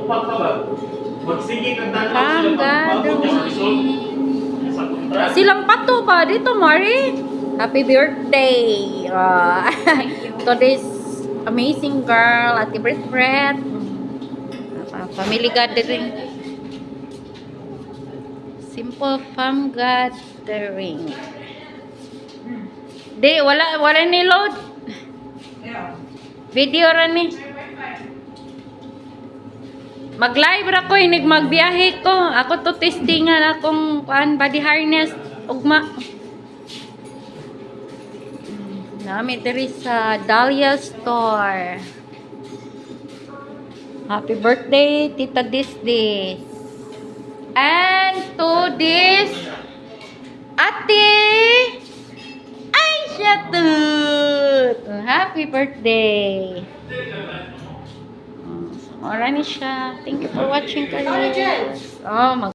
Farm gathering. Silang pato ba dito, Mari? Happy birthday! Today's amazing girl, Ate Bret. Family gathering. Simple farm gathering. Di, wala ni load. Video ra ni. Mag-live ra ko, inig magbiyahe ko. Ako to testingan akong body harness. Ugma. Nami diri sa Dahlia Store. Happy birthday, Tita Disdis. And to this Ate Aisha Tut. Happy birthday. Ora ni siya. Thank you for watching, guys. Oh,